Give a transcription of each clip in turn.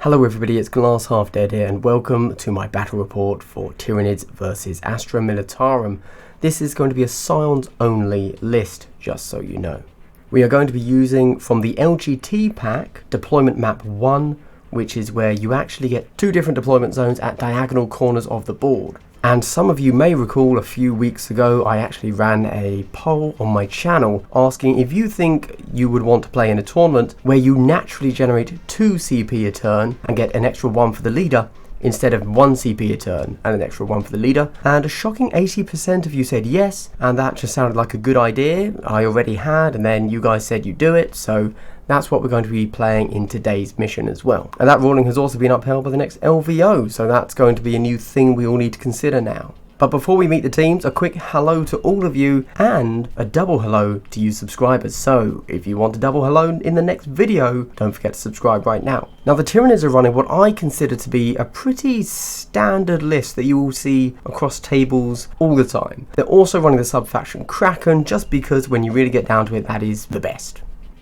Hello everybody, it's Glass Half Dead here and welcome to my battle report for Tyranids versus Astra Militarum. This is going to be a Scions only list, just so you know. We are going to be using from the LGT pack, Deployment Map 1, which is where you actually get two different deployment zones at diagonal corners of the board. And some of you may recall a few weeks ago I actually ran a poll on my channel asking if you think you would want to play in a tournament where you naturally generate 2 CP a turn and get an extra 1 for the leader instead of 1 CP a turn and an extra 1 for the leader. And a shocking 80% of you said yes, and that just sounded like a good idea I already had, and then you guys said you do it, so that's what we're going to be playing in today's mission as well. And that ruling has also been upheld by the next LVO, so that's going to be a new thing we all need to consider now. But before we meet the teams, a quick hello to all of you and a double hello to you subscribers. So if you want a double hello in the next video, don't forget to subscribe right now. Now the Tyranids are running what I consider to be a pretty standard list that you will see across tables all the time. They're also running the sub-faction Kraken just because when you really get down to it, that is the best.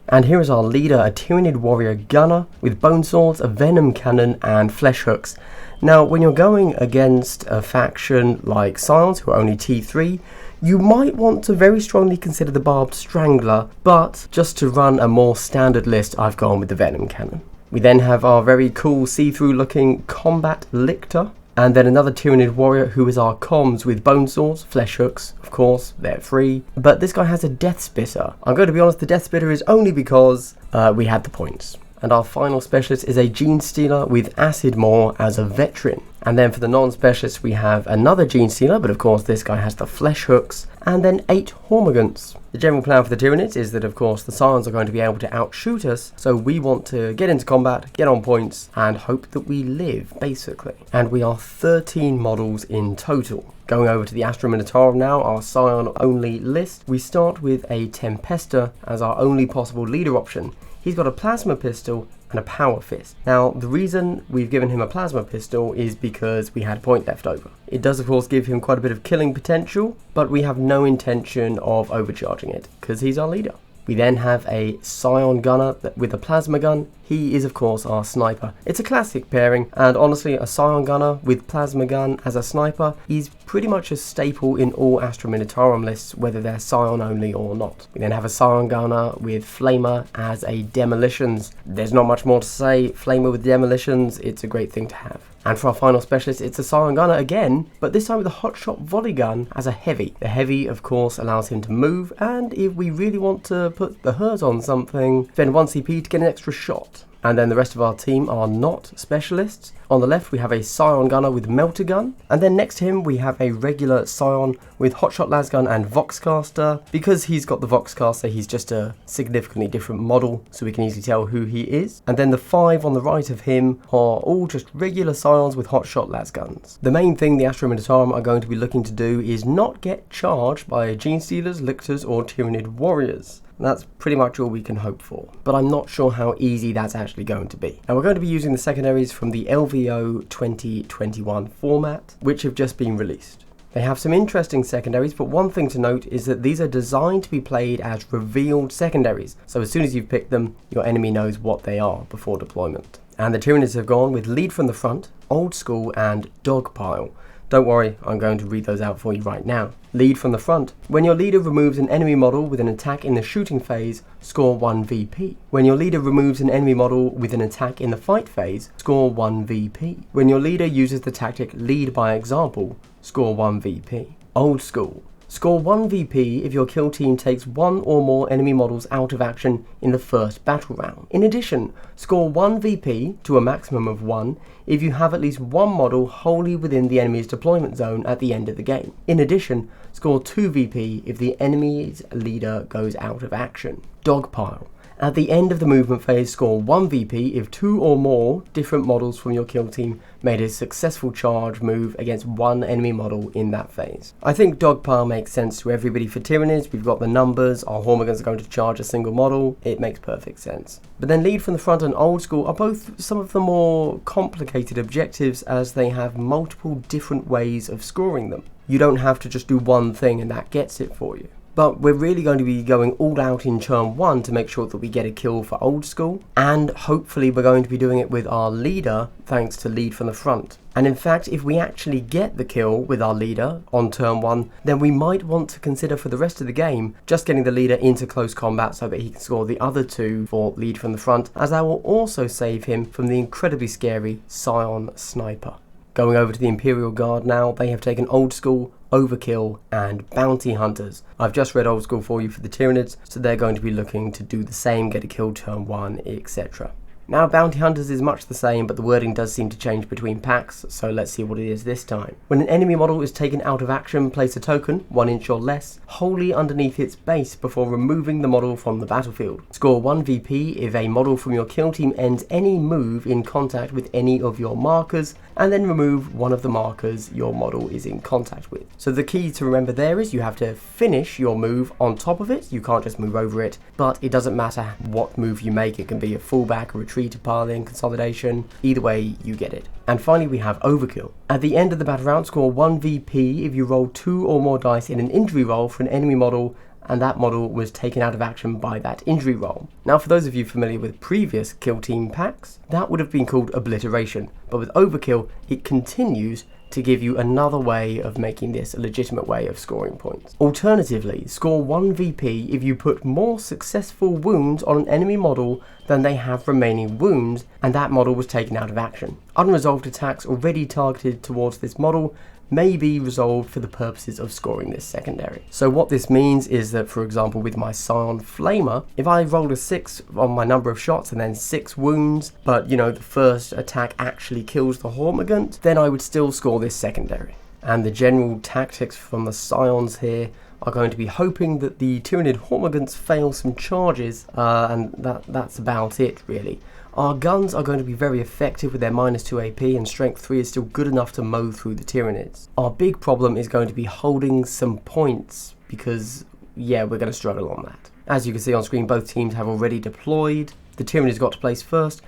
And here is our leader, a Tyranid warrior gunner with bone swords, a venom cannon and flesh hooks. Now when you're going against a faction like Scions who are only T3, you might want to very strongly consider the barbed strangler, but just to run a more standard list I've gone with the venom cannon. We then have our very cool see-through looking combat lictor. And then another Tyranid warrior who is our comms with bone swords, flesh hooks, of course, they're free. But this guy has a death spitter. I'm going to be honest, the death spitter is only because we had the points. And our final specialist is a gene stealer with acid maw as a veteran. And then for the non-specialists we have another gene stealer, but of course this guy has the flesh hooks, and then 8 hormigants. The general plan for the Tyranids is that of course the Scions are going to be able to outshoot us, so we want to get into combat, get on points, and hope that we live, basically. And we are 13 models in total. Going over to the Astra Militarum now, our Scion only list, we start with a Tempesta as our only possible leader option. He's got a plasma pistol and a power fist. Now the reason we've given him a plasma pistol is because we had a point left over. It does of course give him quite a bit of killing potential, but we have no intention of overcharging it because he's our leader. We then have a Scion gunner with a plasma gun. He is of course our sniper. It's a classic pairing, and honestly a Scion gunner with plasma gun as a sniper is pretty much a staple in all Astra Militarum lists, whether they're Scion only or not. We then have a Scion gunner with flamer as a demolitions. There's not much more to say. Flamer with demolitions, it's a great thing to have. And for our final specialist, it's a Scion gunner again, but this time with a hotshot volley gun as a heavy. The heavy, of course, allows him to move, and if we really want to put the hurt on something, spend 1 CP to get an extra shot. And then the rest of our team are not specialists. On the left we have a Scion gunner with melter gun, and then next to him we have a regular Scion with hotshot lasgun and voxcaster. Because he's got the voxcaster, he's just a significantly different model, so we can easily tell who he is. And then the 5 on the right of him are all just regular Scions with hotshot lasguns. The main thing the Astra Militarum are going to be looking to do is not get charged by gene stealers, lictors or Tyranid warriors. That's pretty much all we can hope for, but I'm not sure how easy that's actually going to be. And we're going to be using the secondaries from the LVO 2021 format, which have just been released. They have some interesting secondaries, but one thing to note is that these are designed to be played as revealed secondaries, so as soon as you've picked them, your enemy knows what they are before deployment. And the Tyranids have gone with lead from the front, old school and dogpile. Don't worry, I'm going to read those out for you right now. Lead from the front. When your leader removes an enemy model with an attack in the shooting phase, score 1 VP. When your leader removes an enemy model with an attack in the fight phase, score 1 VP. When your leader uses the tactic lead by example, score 1 VP. Old school. Score 1 VP if your kill team takes 1 or more enemy models out of action in the first battle round. In addition, score 1 VP to a maximum of 1 if you have at least 1 model wholly within the enemy's deployment zone at the end of the game. In addition, score 2 VP if the enemy's leader goes out of action. Dogpile. At the end of the movement phase, score 1 VP if 2 or more different models from your kill team made a successful charge move against 1 enemy model in that phase. I think dogpile makes sense to everybody for Tyranids. We've got the numbers, our hormigans are going to charge a single model, it makes perfect sense. But then lead from the front and old school are both some of the more complicated objectives as they have multiple different ways of scoring them. You don't have to just do one thing and that gets it for you. But we're really going to be going all out in turn 1 to make sure that we get a kill for old school, and hopefully we're going to be doing it with our leader thanks to lead from the front. And in fact, if we actually get the kill with our leader on turn 1, then we might want to consider for the rest of the game just getting the leader into close combat so that he can score the other 2 for lead from the front, as that will also save him from the incredibly scary Scion sniper. Going over to the Imperial Guard now, they have taken old school, overkill and bounty hunters. I've just read old school for you for the Tyranids, so they're going to be looking to do the same, get a kill turn 1, etc. Now bounty hunters is much the same, but the wording does seem to change between packs, so let's see what it is this time. When an enemy model is taken out of action, place a token, 1 inch or less, wholly underneath its base before removing the model from the battlefield. Score 1 VP if a model from your kill team ends any move in contact with any of your markers, and then remove one of the markers your model is in contact with. So the key to remember there is you have to finish your move on top of it, you can't just move over it, but it doesn't matter what move you make, it can be a fallback, a retreat, a pile-in, consolidation, either way you get it. And finally we have overkill. At the end of the battle round, score 1 VP if you roll 2 or more dice in an injury roll for an enemy model and that model was taken out of action by that injury roll. Now for those of you familiar with previous kill team packs, that would have been called obliteration, but with overkill it continues to give you another way of making this a legitimate way of scoring points. Alternatively, score 1 VP if you put more successful wounds on an enemy model than they have remaining wounds and that model was taken out of action. Unresolved attacks already targeted towards this model may be resolved for the purposes of scoring this secondary. So what this means is that, for example, with my Scion Flamer, if I rolled a 6 on my number of shots and then 6 wounds, but you know, the first attack actually kills the Hormigant, then I would still score this secondary. And the general tactics from the Scions here are going to be hoping that the Tyranid Hormigants fail some charges, and that's about it really. Our guns are going to be very effective with their -2 AP, and strength 3 is still good enough to mow through the Tyranids. Our big problem is going to be holding some points, because yeah, we're going to struggle on that. As you can see on screen, both teams have already deployed. The Tyranids got to place first.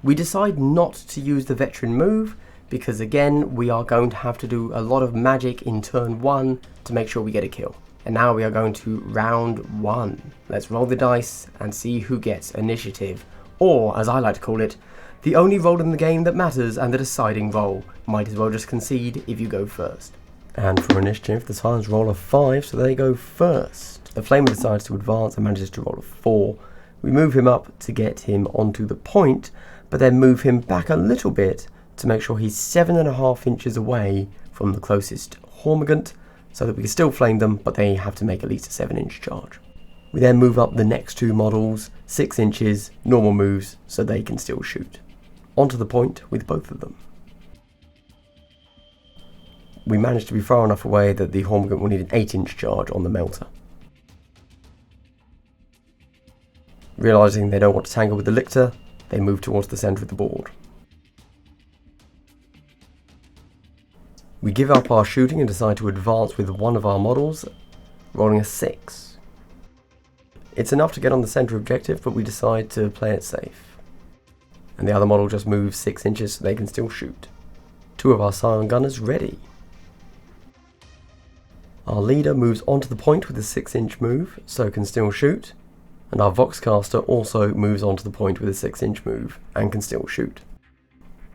We decide not to use the veteran move, because again, we are going to have to do a lot of magic in turn 1 to make sure we get a kill. And now we are going to round 1. Let's roll the dice and see who gets initiative. Or, as I like to call it, the only role in the game that matters and the deciding role. Might as well just concede if you go first. And for initiative, the Scions roll a 5, so they go first. The Flamer decides to advance and manages to roll a 4. We move him up to get him onto the point, but then move him back a little bit to make sure he's 7.5 inches away from the closest Hormigant, so that we can still flame them, but they have to make at least a 7-inch charge. We then move up the next 2 models, 6 inches, normal moves, so they can still shoot. Onto the point with both of them. We managed to be far enough away that the Hormigant will need an 8-inch charge on the Melter. Realising they don't want to tangle with the Lictor, they move towards the centre of the board. We give up our shooting and decide to advance with one of our models, rolling a 6. It's enough to get on the centre objective, but we decide to play it safe. And the other model just moves 6 inches so they can still shoot. 2 of our Scion gunners ready. Our leader moves onto the point with a 6-inch move, so can still shoot. And our Voxcaster also moves onto the point with a 6-inch move, and can still shoot.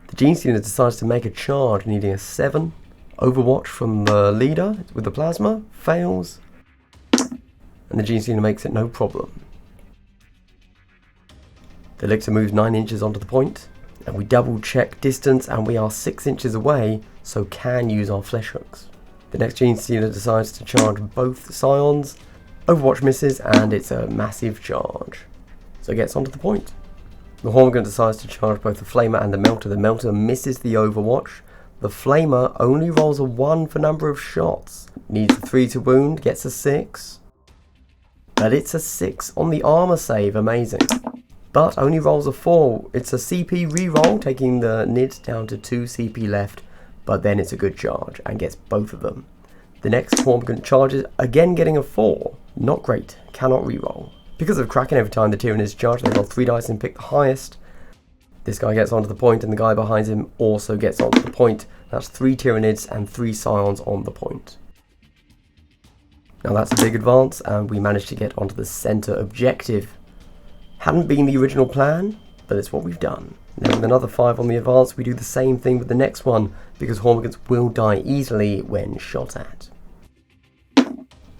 The Genestealer decides to make a charge needing a 7. Overwatch from the leader with the plasma, fails. And the Genestealer makes it no problem. The Lictor moves 9 inches onto the point, and we double check distance and we are 6 inches away, so can use our flesh hooks. The next Genestealer decides to charge both Scions. Overwatch misses and it's a massive charge, so it gets onto the point. The Hormigant decides to charge both the Flamer and the Melter. The Melter misses the Overwatch. The Flamer only rolls a 1 for number of shots. Needs a 3 to wound, gets a 6. But it's a 6 on the armor save, amazing. But only rolls a 4. It's a CP reroll, taking the NID down to 2 CP left, but then it's a good charge and gets both of them. The next Hormigant charges, again getting a 4. Not great, cannot reroll. Because of Kraken, every time the Tyranids charge, they roll 3 dice and pick the highest. This guy gets onto the point and the guy behind him also gets onto the point. That's 3 Tyranids and 3 Scions on the point. Now that's a big advance, and we managed to get onto the center objective. Hadn't been the original plan, but it's what we've done. Then with another 5 on the advance, we do the same thing with the next one, because Hormagaunts will die easily when shot at.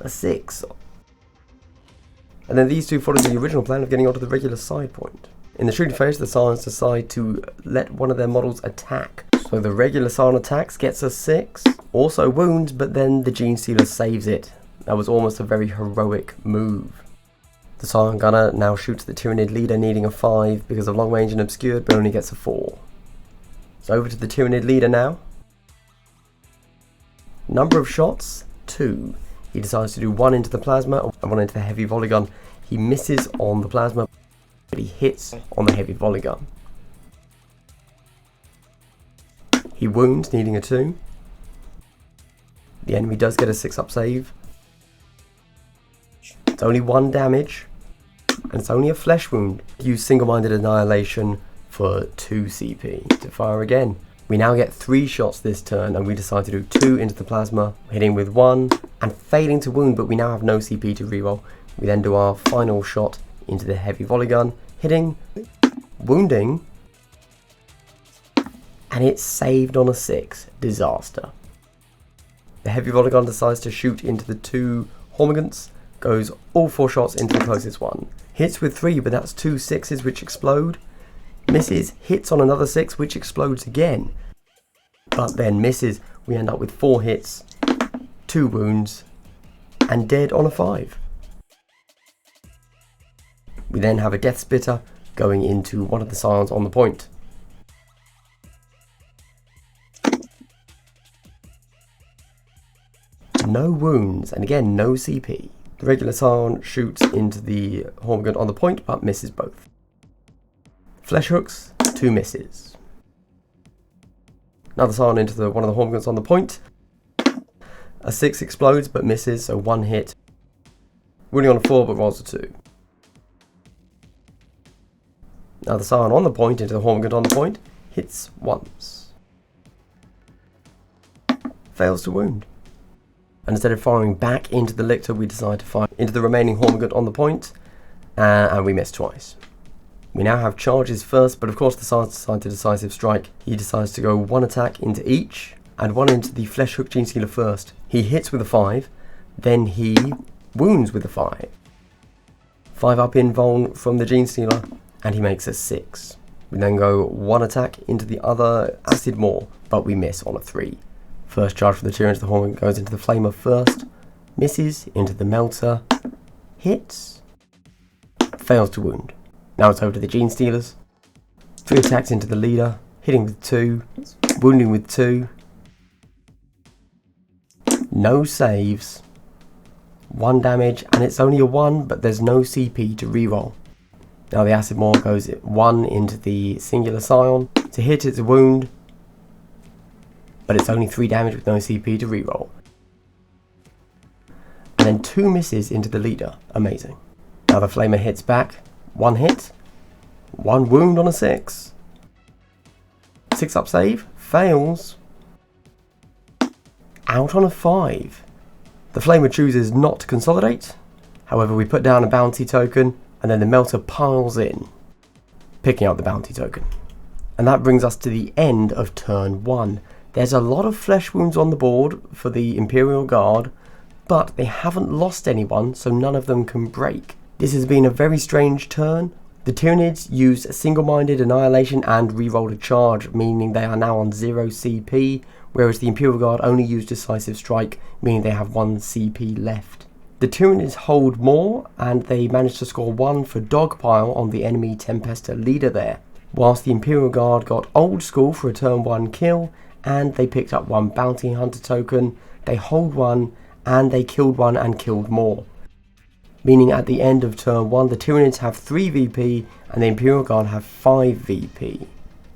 A 6. And then these two follow the original plan of getting onto the regular side point. In the shooting phase, the Scions decide to let one of their models attack. So the regular Scion attacks, gets a 6, also wounds, but then the Gene Stealer saves it. That was almost a very heroic move. The Scion Gunner now shoots the Tyranid leader, needing a 5 because of long range and obscured, but only gets a 4. So over to the Tyranid leader now. Number of shots, 2. He decides to do 1 into the plasma and 1 into the heavy volley gun. He misses on the plasma, but he hits on the heavy volley gun. He wounds, needing a 2. The enemy does get a 6-up save. It's only 1 damage, and it's only a flesh wound. Use single-minded annihilation for 2 CP to fire again. We now get 3 shots this turn, and we decide to do 2 into the plasma, hitting with 1 and failing to wound, but we now have no CP to reroll. We then do our final shot into the heavy volley gun, hitting, wounding, and it's saved on a 6. Disaster. The heavy volley gun decides to shoot into the 2 Hormagaunts, goes all 4 shots into the closest one. Hits with 3, but that's 2 6s which explode. Misses, hits on another 6 which explodes again. But then misses. We end up with 4 hits, 2 wounds, and dead on a 5. We then have a Death Spitter going into one of the Scions on the point. No wounds, and again no CP. The regular Scion shoots into the Hormagaunt on the point, but misses both. Flesh hooks, 2 misses. Another Scion into one of the Hormagaunts on the point. A 6 explodes, but misses, so 1 hit. Wounding on a 4, but rolls a 2. Now the Scion on the point into the Hormagaunt on the point, hits once. Fails to wound. And instead of firing back into the Lictor, we decide to fire into the remaining Hormagaunt on the point, and we miss twice. We now have charges first, but of course the Scion decides to decisive strike. He decides to go 1 attack into each, and 1 into the Flesh Hook Gene Stealer first. He hits with a 5, then he wounds with a 5. 5 up invuln from the Gene Stealer, and he makes a 6. We then go 1 attack into the other Acid Maw, but we miss on a 3. First charge for the Tyranids, the Horn goes into the Flamer first, misses into the Melter, hits, fails to wound. Now it's over to the Gene Stealers. 3 attacks into the leader, hitting with 2, wounding with 2, no saves, 1 damage, and it's only a 1, but there's no CP to reroll. Now the Acid Maw goes 1 into the singular Scion. To hit, it's a wound, but it's only 3 damage with no CP to reroll. And then 2 misses into the leader. Amazing. Now the Flamer hits back. 1 hit. 1 wound on a 6. 6-up save. Fails. Out on a 5. The Flamer chooses not to consolidate. However, we put down a bounty token, and then the Melter piles in, picking up the bounty token. And that brings us to the end of turn 1. There's a lot of flesh wounds on the board for the Imperial Guard, but they haven't lost anyone, so none of them can break. This has been a very strange turn. The Tyranids used single-minded annihilation and rerolled a charge, meaning they are now on 0 CP, whereas the Imperial Guard only used decisive strike, meaning they have 1 CP left. The Tyranids hold more, and they managed to score 1 for Dogpile on the enemy Tempesta leader there, whilst the Imperial Guard got old school for a turn 1 kill, and they picked up 1 bounty hunter token, they hold 1, and they killed 1 and killed more. Meaning at the end of turn 1, the Tyranids have 3 VP, and the Imperial Guard have 5 VP.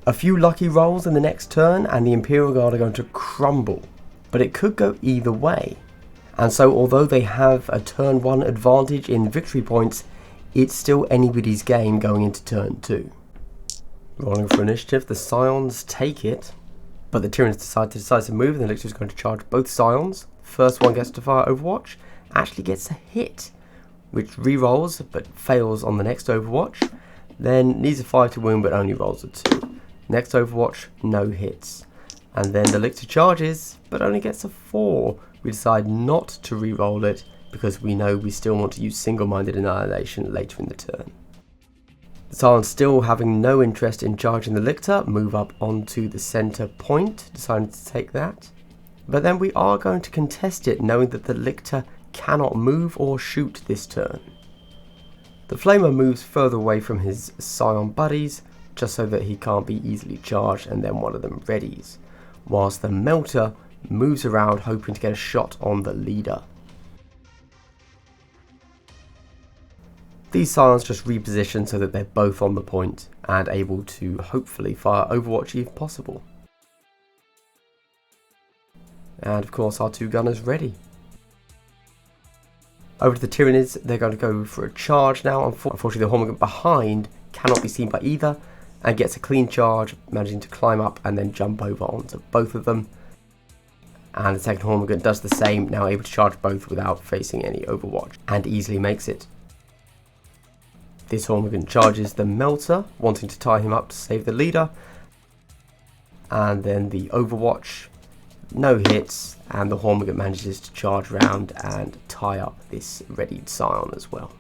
A few lucky rolls in the next turn, and the Imperial Guard are going to crumble. But it could go either way. And so although they have a turn 1 advantage in victory points, it's still anybody's game going into turn 2. Rolling for initiative, the Scions take it. But the Tyranids decide to move, and the Lictor is going to charge both Scions. First one gets to fire Overwatch, actually gets a hit, which re-rolls but fails on the next Overwatch. Then needs a 5 to wound but only rolls a 2. Next Overwatch, no hits. And then the Lictor charges but only gets a 4. We decide not to re-roll it because we know we still want to use single-minded annihilation later in the turn. The Scions, still having no interest in charging the Lictor, move up onto the centre point, deciding to take that. But then we are going to contest it, knowing that the Lictor cannot move or shoot this turn. The Flamer moves further away from his Scion buddies, just so that he can't be easily charged, and then one of them readies, whilst the Melter moves around hoping to get a shot on the leader. These Scions just reposition so that they're both on the point and able to hopefully fire Overwatch if possible. And of course our 2 gunners ready. Over to the Tyranids, they're going to go for a charge now. Unfortunately, the Hormigant behind cannot be seen by either and gets a clean charge, managing to climb up and then jump over onto both of them. And the second Hormigant does the same, now able to charge both without facing any Overwatch, and easily makes it. This Hormigant charges the Melter, wanting to tie him up to save the leader. And then the Overwatch, no hits, and the Hormigant manages to charge round and tie up this readied Scion as well.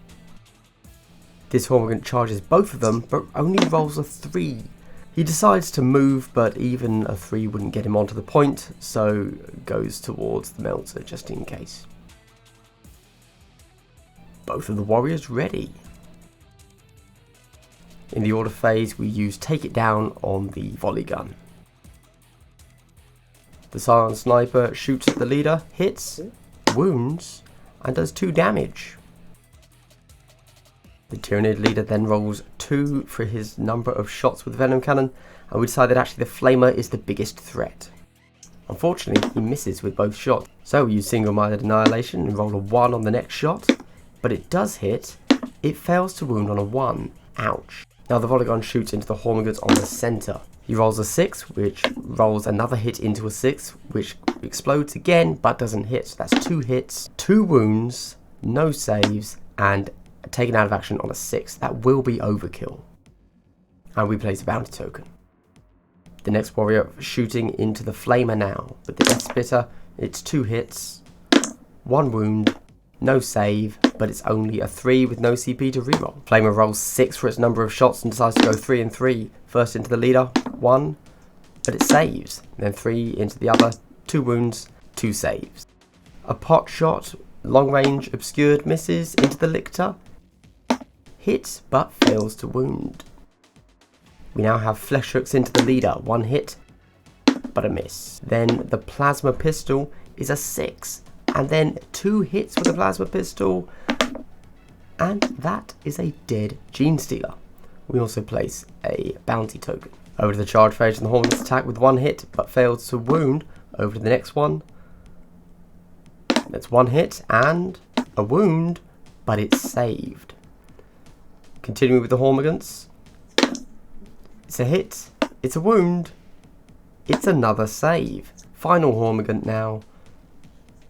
This Hormigant charges both of them, but only rolls a 3. He decides to move, but even a 3 wouldn't get him onto the point, so goes towards the Melter just in case. Both of the warriors ready. In the order phase, we use Take It Down on the volley gun. The Scion Sniper shoots at the leader, hits, wounds, and does 2 damage. The Tyranid leader then rolls 2 for his number of shots with Venom Cannon, and we decide that actually the Flamer is the biggest threat. Unfortunately, he misses with both shots, so we use single-minded annihilation and roll a 1 on the next shot, but it does hit. It fails to wound on a 1. Ouch. Now the volley gun shoots into the Hormigant on the centre. He rolls a 6, which rolls another hit into a 6, which explodes again, but doesn't hit. So that's 2 hits, 2 wounds, no saves, and taken out of action on a 6. That will be overkill. And we place a bounty token. The next warrior shooting into the Flamer now. With the Death Spitter, it's 2 hits, 1 wound, no save, but it's only a 3 with no CP to reroll. Flamer rolls 6 for its number of shots and decides to go 3 and 3. First into the leader, 1, but it saves. Then 3 into the other, 2 wounds, 2 saves. A pot shot, long range, obscured, misses into the Lictor. Hits, but fails to wound. We now have flesh hooks into the leader, 1 hit, but a miss. Then the plasma pistol is a 6. And then 2 hits with the plasma pistol, and that is a dead Gene Stealer. We also place a bounty token. Over to the charge phase, and the Hornet's attack with 1 hit, but fails to wound. Over to the next one. That's 1 hit and a wound, but it's saved. Continuing with the Hormigants. It's a hit, it's a wound, it's another save. Final Hormigant now.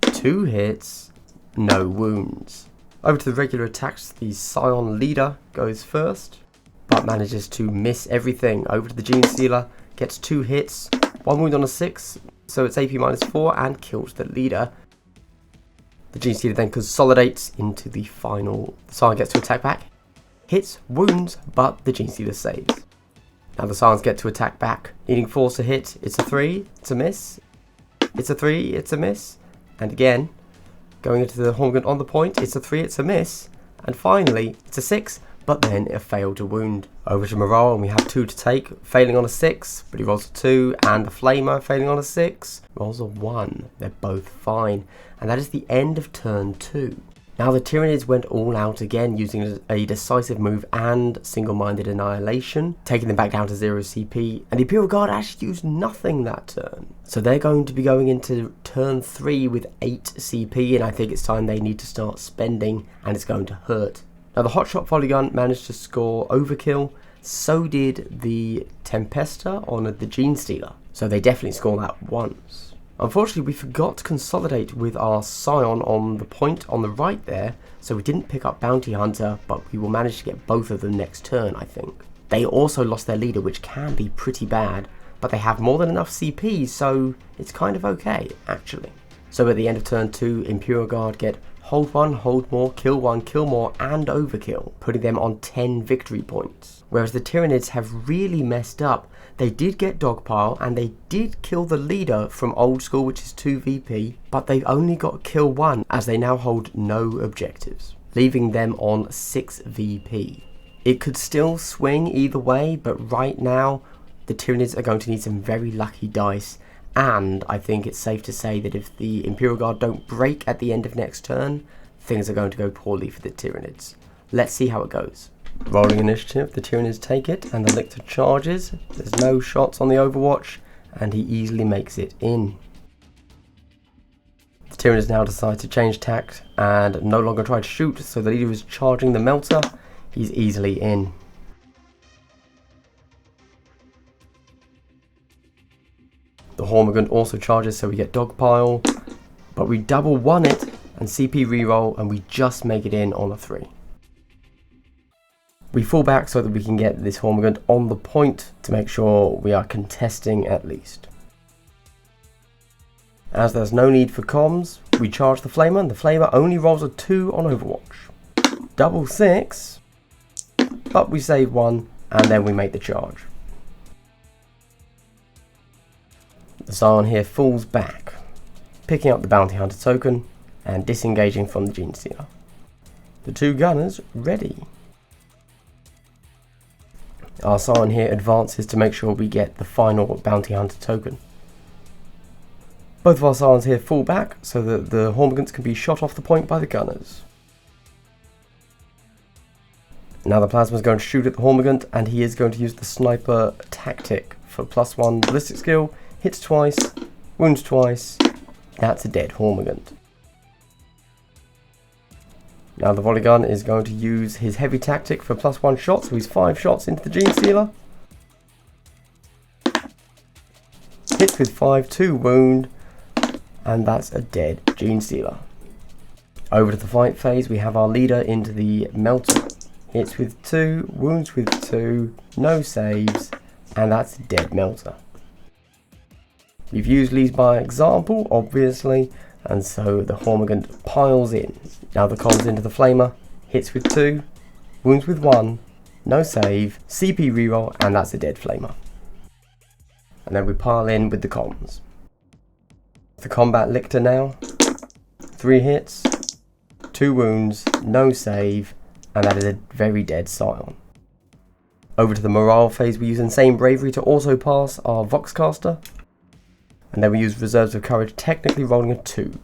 2 hits, no wounds. Over to the regular attacks, the Scion leader goes first, but manages to miss everything. Over to the Gene Stealer, gets 2 hits, 1 wound on a 6, so it's AP -4 and kills the leader. The Gene Stealer then consolidates into the final. The Scion gets to attack back, hits, wounds, but the Gene Stealer saves. Now the Scions get to attack back, needing force to hit. It's a 3, it's a miss, it's a 3, it's a miss. And again, going into the Hormigant on the point, it's a 3, it's a miss. And finally, it's a 6, but then a fail to wound. Over to Morale, and we have 2 to take, failing on a 6, but he rolls a 2, and the Flamer, failing on a 6, rolls a 1. They're both fine. And that is the end of turn 2. Now the Tyranids went all out again, using a decisive move and single-minded annihilation, taking them back down to 0 CP, and the Imperial Guard actually used nothing that turn. So they're going to be going into turn 3 with 8 CP, and I think it's time they need to start spending, and it's going to hurt. Now the Hotshot Volley Gun managed to score overkill, so did the Tempesta on the Gene Stealer, so they definitely score that once. Unfortunately, we forgot to consolidate with our Scion on the point on the right there, so we didn't pick up Bounty Hunter, but we will manage to get both of them next turn, I think. They also lost their leader, which can be pretty bad, but they have more than enough CP, so it's kind of okay, actually. So at the end of turn 2, Imperial Guard get hold 1, hold more, kill 1, kill more, and overkill, putting them on 10 victory points. Whereas the Tyranids have really messed up. They did get Dogpile, and they did kill the leader from Old School, which is 2 VP, but they've only got kill 1, as they now hold no objectives, leaving them on 6 VP. It could still swing either way, but right now, the Tyranids are going to need some very lucky dice, and I think it's safe to say that if the Imperial Guard don't break at the end of next turn, things are going to go poorly for the Tyranids. Let's see how it goes. Rolling initiative, the Tyranids take it, and the Lictor charges. There's no shots on the Overwatch, and he easily makes it in. The Tyranids now decide to change tact and no longer try to shoot, so the leader is charging the Melter. He's easily in. The Hormigand also charges, so we get Dogpile, but we double 1 it and CP reroll, and we just make it in on a 3. We fall back so that we can get this Hormigand on the point to make sure we are contesting at least. As there's no need for comms, we charge the Flamer, and the Flamer only rolls a 2 on Overwatch. Double 6, but we save 1, and then we make the charge. The Scion here falls back, picking up the Bounty Hunter token and disengaging from the Gene Stealer. The 2 gunners ready. Our Scion here advances to make sure we get the final Bounty Hunter token. Both of our Scions here fall back so that the Hormigants can be shot off the point by the gunners. Now the Plasma's going to shoot at the Hormigant, and he is going to use the Sniper tactic for +1 ballistic skill. Hits twice, wounds twice, that's a dead Hormigant. Now the Volley Gun is going to use his heavy tactic for +1 shot, so he's 5 shots into the Gene Stealer. Hits with 5, 2 wound, and that's a dead Gene Stealer. Over to the fight phase, we have our leader into the Melter. Hits with 2, wounds with 2, no saves, and that's a dead Melter. We've used Lead by Example, obviously, and so the Hormigant piles in. Now the comms into the Flamer, hits with 2, wounds with 1, no save, CP reroll, and that's a dead Flamer. And then we pile in with the comms. The Combat Lictor now, 3 hits, 2 wounds, no save, and that is a very dead Scion. Over to the Morale phase, we use Insane Bravery to also pass our Voxcaster. And then we use Reserves of Courage, technically rolling a 2.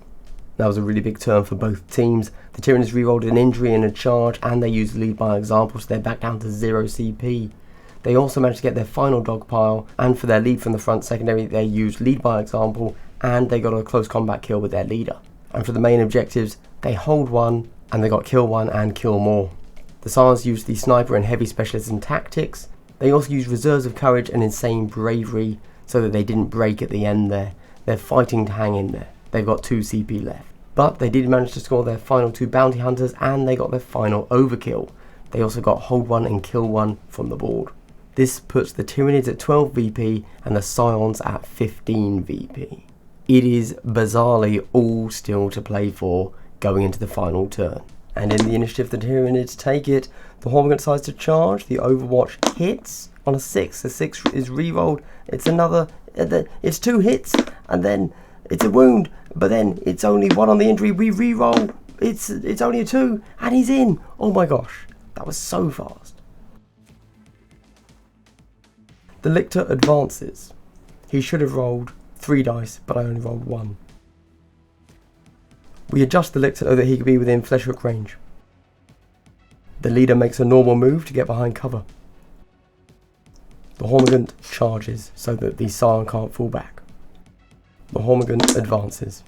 That was a really big turn for both teams. The Tyranids rerolled an injury and a charge, and they used Lead by Example, so they're back down to 0 CP. They also managed to get their final Dogpile, and for their lead from the front secondary, they used Lead by Example, and they got a close combat kill with their leader. And for the main objectives, they hold 1, and they got kill 1 and kill more. The Scions used the Sniper and Heavy Specialism tactics. They also used Reserves of Courage and Insane Bravery, so that they didn't break at the end there. They're fighting to hang in there. They've got 2 CP left. But they did manage to score their final 2 Bounty Hunters, and they got their final overkill. They also got hold 1 and kill 1 from the board. This puts the Tyranids at 12 VP and the Scions at 15 VP. It is bizarrely all still to play for going into the final turn. And in the initiative, the Tyranids take it. The Hormigant decides to charge. The Overwatch hits on a 6. The 6 is rerolled. It's another. It's 2 hits, and then it's a wound. But then it's only 1 on the injury. We reroll. It's only a 2, and he's in. Oh my gosh, that was so fast. The Lictor advances. He should have rolled 3 dice, but I only rolled 1. We adjust the Lictor so that he can be within flesh hook range. The leader makes a normal move to get behind cover. The Hormigant charges so that the Scion can't fall back. The Hormigant advances.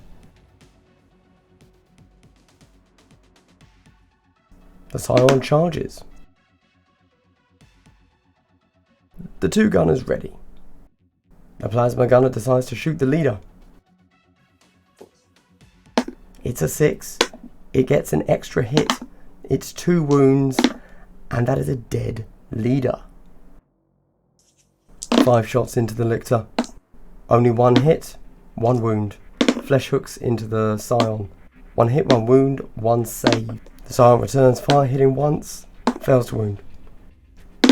The Scion charges. The 2 gunners ready. The Plasma Gunner decides to shoot the leader. It's a 6. It gets an extra hit. It's 2 wounds, and that is a dead leader. 5 shots into the lictor. Only 1 hit, 1 wound. Flesh hooks into the Scion. 1 hit, 1 wound, 1 save. The Scion returns fire, hitting once, fails to wound.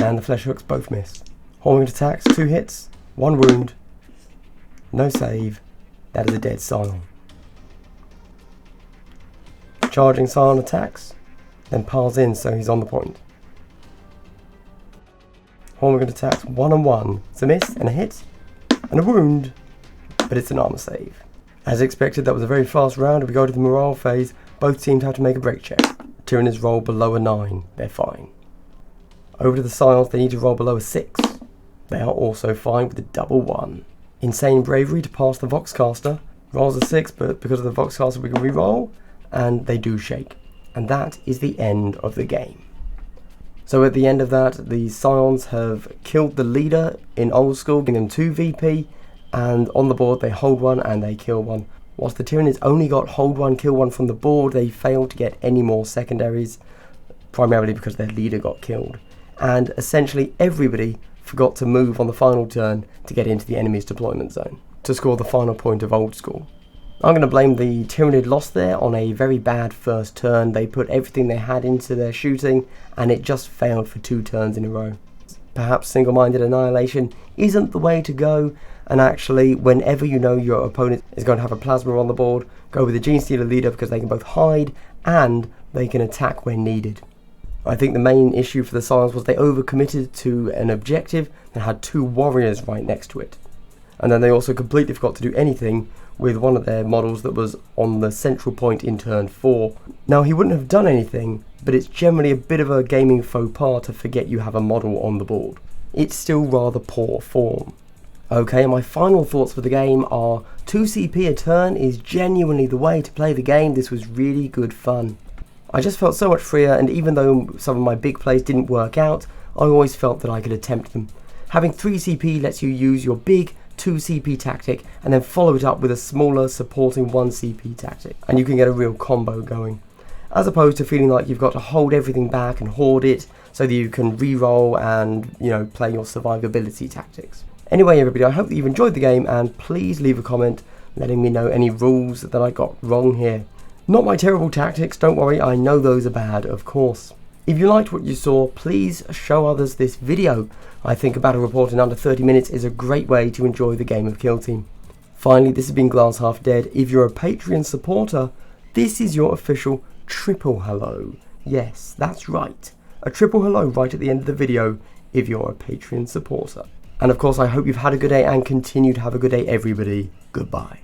And the flesh hooks both miss. Horned attacks, 2 hits, 1 wound, no save. That is a dead Scion. Charging Scion attacks, then piles in so he's on the point. Horned attacks 1 and 1. It's a miss and a hit and a wound, but it's an armor save. As expected, that was a very fast round. If we go to the morale phase, both teams have to make a break check. Tyranids roll below a 9, they're fine. Over to the Scions, they need to roll below a 6. They are also fine with a double 1. Insane bravery to pass the Voxcaster. Rolls a 6, but because of the Voxcaster we can re-roll, and they do shake. And that is the end of the game. So at the end of that, the Scions have killed the leader in old school, giving them 2 VP, and on the board they hold 1 and they kill 1. Whilst the Tyranids only got hold 1, kill 1 from the board, they failed to get any more secondaries, primarily because their leader got killed. And essentially everybody forgot to move on the final turn to get into the enemy's deployment zone, to score the final point of old school. I'm going to blame the Tyranid loss there on a very bad first turn. They put everything they had into their shooting and it just failed for 2 turns in a row. Perhaps single-minded annihilation isn't the way to go, and actually whenever you know your opponent is going to have a plasma on the board, go with the Gene Stealer leader because they can both hide and they can attack when needed. I think the main issue for the Scions was they overcommitted to an objective and had 2 warriors right next to it. And then they also completely forgot to do anything with one of their models that was on the central point in turn 4. Now he wouldn't have done anything, but it's generally a bit of a gaming faux pas to forget you have a model on the board. It's still rather poor form. Okay, my final thoughts for the game are 2 CP a turn is genuinely the way to play the game. This was really good fun. I just felt so much freer, and even though some of my big plays didn't work out, I always felt that I could attempt them. Having 3 CP lets you use your big 2 CP tactic and then follow it up with a smaller supporting 1 CP tactic, and you can get a real combo going, as opposed to feeling like you've got to hold everything back and hoard it so that you can re-roll and, you know, play your survivability tactics. Anyway everybody, I hope that you've enjoyed the game, and please leave a comment letting me know any rules that I got wrong here. Not my terrible tactics, don't worry, I know those are bad, of course. If you liked what you saw, please show others this video. I think a battle report in under 30 minutes is a great way to enjoy the game of Kill Team. Finally, this has been Glass Half Dead. If you're a Patreon supporter, this is your official triple hello. Yes, that's right. A triple hello right at the end of the video if you're a Patreon supporter. And of course, I hope you've had a good day and continue to have a good day, everybody. Goodbye.